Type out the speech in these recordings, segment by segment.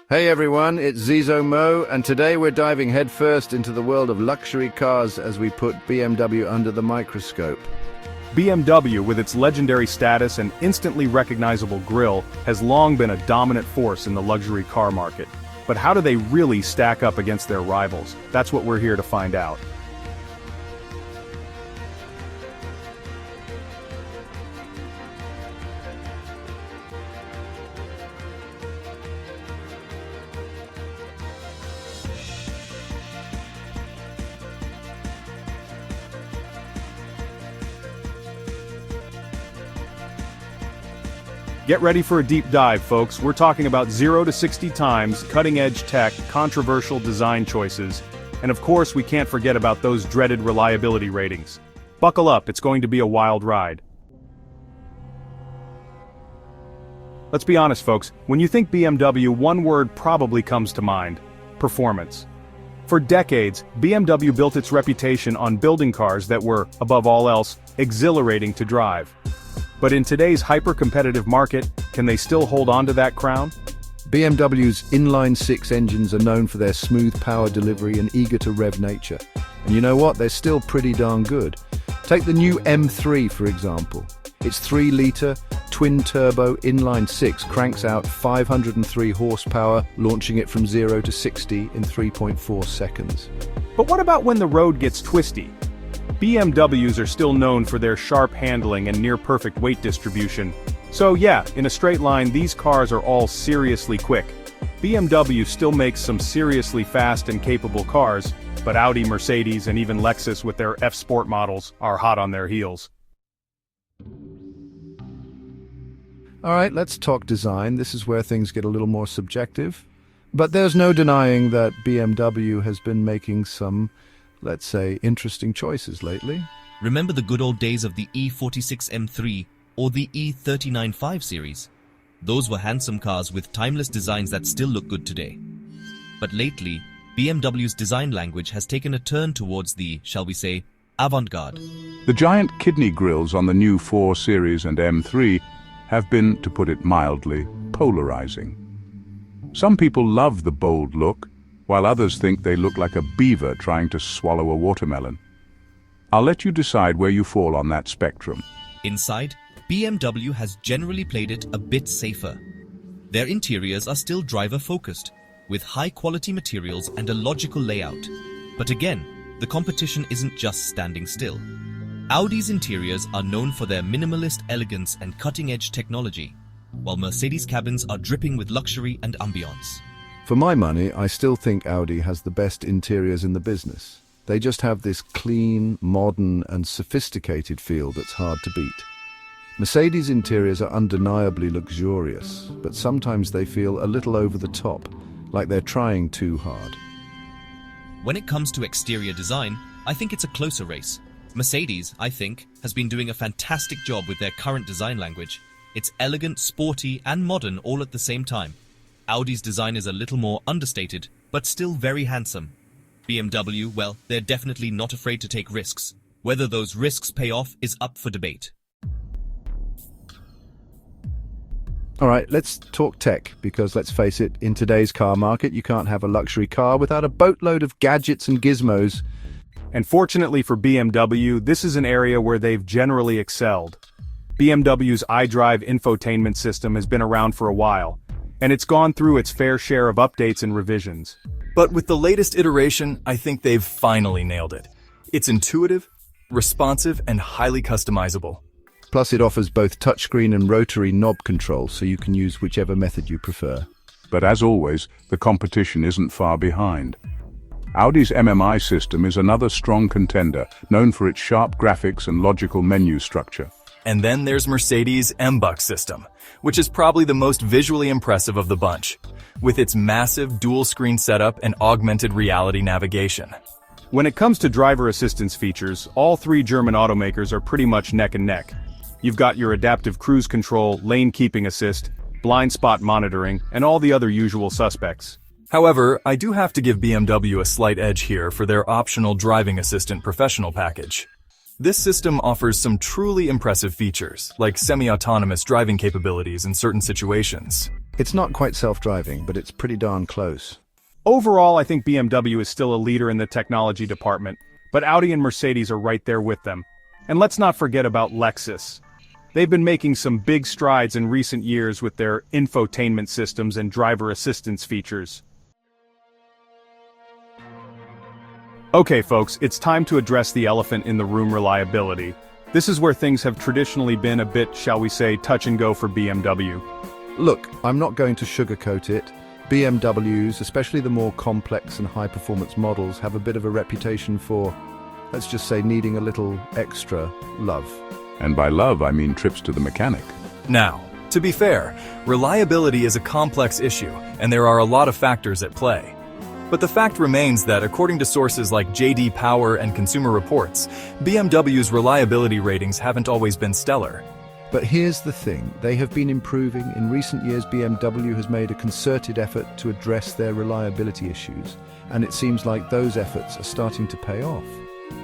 Hey everyone, it's Zizo Mo, and today we're diving headfirst into the world of luxury cars as we put BMW under the microscope. BMW, with its legendary status and instantly recognizable grille, has long been a dominant force in the luxury car market. But how do they really stack up against their rivals? That's what we're here to find out. Get ready for a deep dive, folks. We're talking about 0 to 60 times, cutting-edge tech, controversial design choices, and of course we can't forget about those dreaded reliability ratings. Buckle up, it's going to be a wild ride. Let's be honest, folks, when you think BMW, one word probably comes to mind: performance. For decades, BMW built its reputation on building cars that were, above all else, exhilarating to drive. But in today's hyper-competitive market, can they still hold on to that crown? BMW's inline-six engines are known for their smooth power delivery and eager-to-rev nature. And you know what? They're still pretty darn good. Take the new M3, for example. Its 3-litre, twin-turbo inline-six cranks out 503 horsepower, launching it from 0 to 60 in 3.4 seconds. But what about when the road gets twisty? BMWs are still known for their sharp handling and near-perfect weight distribution. So yeah, in a straight line, these cars are all seriously quick. BMW still makes some seriously fast and capable cars, but Audi, Mercedes, and even Lexus with their F-Sport models are hot on their heels. Alright, let's talk design. This is where things get a little more subjective. But there's no denying that BMW has been making some, let's say, interesting choices lately. Remember the good old days of the E46 M3 or the E39 5 series? Those were handsome cars with timeless designs that still look good today. But lately, BMW's design language has taken a turn towards the, shall we say, avant-garde. The giant kidney grills on the new 4 Series and M3 have been, to put it mildly, polarizing. Some people love the bold look, while others think they look like a beaver trying to swallow a watermelon. I'll let you decide where you fall on that spectrum. Inside, BMW has generally played it a bit safer. Their interiors are still driver-focused, with high-quality materials and a logical layout. But again, the competition isn't just standing still. Audi's interiors are known for their minimalist elegance and cutting-edge technology, while Mercedes cabins are dripping with luxury and ambiance. For my money, I still think Audi has the best interiors in the business. They just have this clean, modern, and sophisticated feel that's hard to beat. Mercedes interiors are undeniably luxurious, but sometimes they feel a little over the top, like they're trying too hard. When it comes to exterior design, I think it's a closer race. Mercedes, I think, has been doing a fantastic job with their current design language. It's elegant, sporty, and modern all at the same time. Audi's design is a little more understated, but still very handsome. BMW, well, they're definitely not afraid to take risks. Whether those risks pay off is up for debate. Alright, let's talk tech, because let's face it, in today's car market, you can't have a luxury car without a boatload of gadgets and gizmos. And fortunately for BMW, this is an area where they've generally excelled. BMW's iDrive infotainment system has been around for a while, and it's gone through its fair share of updates and revisions. But with the latest iteration, I think they've finally nailed it. It's intuitive, responsive, and highly customizable. Plus it offers both touchscreen and rotary knob control, so you can use whichever method you prefer. But as always, the competition isn't far behind. Audi's MMI system is another strong contender, known for its sharp graphics and logical menu structure. And then there's Mercedes' MBUX system, which is probably the most visually impressive of the bunch, with its massive dual-screen setup and augmented reality navigation. When it comes to driver assistance features, all 3 German automakers are pretty much neck and neck. You've got your adaptive cruise control, lane keeping assist, blind spot monitoring, and all the other usual suspects. However, I do have to give BMW a slight edge here for their optional driving assistant professional package. This system offers some truly impressive features, like semi-autonomous driving capabilities in certain situations. It's not quite self-driving, but it's pretty darn close. Overall, I think BMW is still a leader in the technology department, but Audi and Mercedes are right there with them. And let's not forget about Lexus. They've been making some big strides in recent years with their infotainment systems and driver assistance features. Okay folks, it's time to address the elephant in the room: reliability. This is where things have traditionally been a bit, shall we say, touch and go for BMW. Look, I'm not going to sugarcoat it. BMWs, especially the more complex and high-performance models, have a bit of a reputation for, let's just say, needing a little extra love. And by love, I mean trips to the mechanic. Now, to be fair, reliability is a complex issue, and there are a lot of factors at play. But the fact remains that, according to sources like J.D. Power and Consumer Reports, BMW's reliability ratings haven't always been stellar. But here's the thing, they have been improving. In recent years, BMW has made a concerted effort to address their reliability issues, and it seems like those efforts are starting to pay off.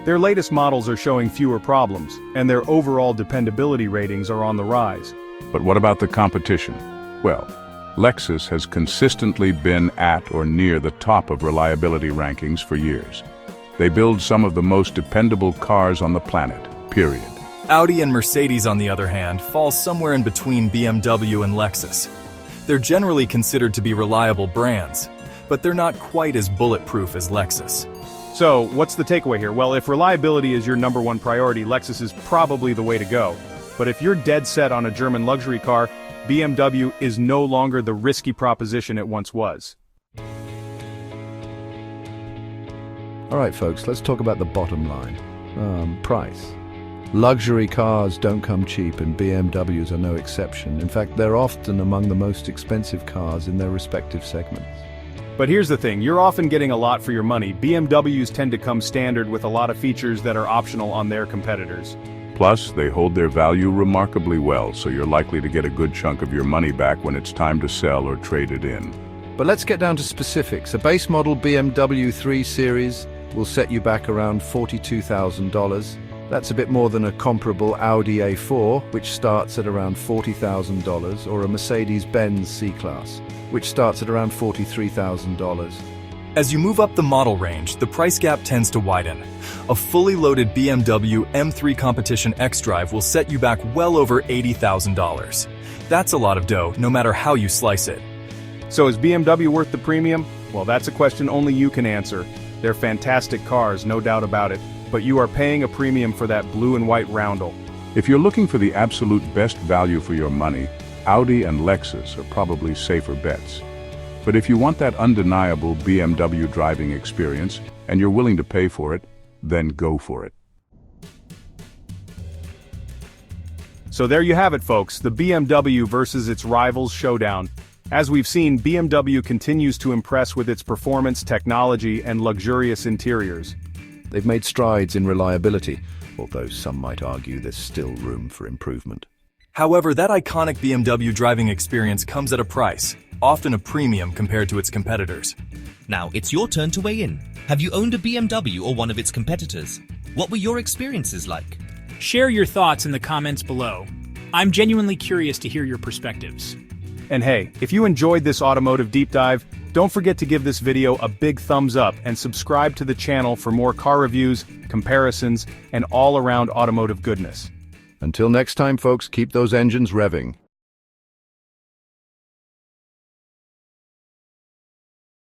Their latest models are showing fewer problems, and their overall dependability ratings are on the rise. But what about the competition? Well, Lexus has consistently been at or near the top of reliability rankings for years. They build some of the most dependable cars on the planet, period. Audi and Mercedes, on the other hand, fall somewhere in between BMW and Lexus. They're generally considered to be reliable brands, but they're not quite as bulletproof as Lexus. So, what's the takeaway here? Well, if reliability is your number one priority, Lexus is probably the way to go. But if you're dead set on a German luxury car, BMW is no longer the risky proposition it once was. All right, folks, let's talk about the bottom line. Price. Luxury cars don't come cheap, and BMWs are no exception. In fact, they're often among the most expensive cars in their respective segments. But here's the thing, you're often getting a lot for your money. BMWs tend to come standard with a lot of features that are optional on their competitors. Plus, they hold their value remarkably well, so you're likely to get a good chunk of your money back when it's time to sell or trade it in. But let's get down to specifics. A base model BMW 3 Series will set you back around $42,000. That's a bit more than a comparable Audi A4, which starts at around $40,000, or a Mercedes-Benz C-Class, which starts at around $43,000. As you move up the model range, the price gap tends to widen. A fully loaded BMW M3 Competition xDrive will set you back well over $80,000. That's a lot of dough, no matter how you slice it. So is BMW worth the premium? Well, that's a question only you can answer. They're fantastic cars, no doubt about it, but you are paying a premium for that blue and white roundel. If you're looking for the absolute best value for your money, Audi and Lexus are probably safer bets. But if you want that undeniable BMW driving experience, and you're willing to pay for it, then go for it. So there you have it, folks, the BMW versus its rivals showdown. As we've seen, BMW continues to impress with its performance, technology, and luxurious interiors. They've made strides in reliability, although some might argue there's still room for improvement. However, that iconic BMW driving experience comes at a price, often a premium compared to its competitors. Now, it's your turn to weigh in. Have you owned a BMW or one of its competitors? What were your experiences like? Share your thoughts in the comments below. I'm genuinely curious to hear your perspectives. And hey, if you enjoyed this automotive deep dive, don't forget to give this video a big thumbs up and subscribe to the channel for more car reviews, comparisons, and all-around automotive goodness. Until next time, folks, keep those engines revving.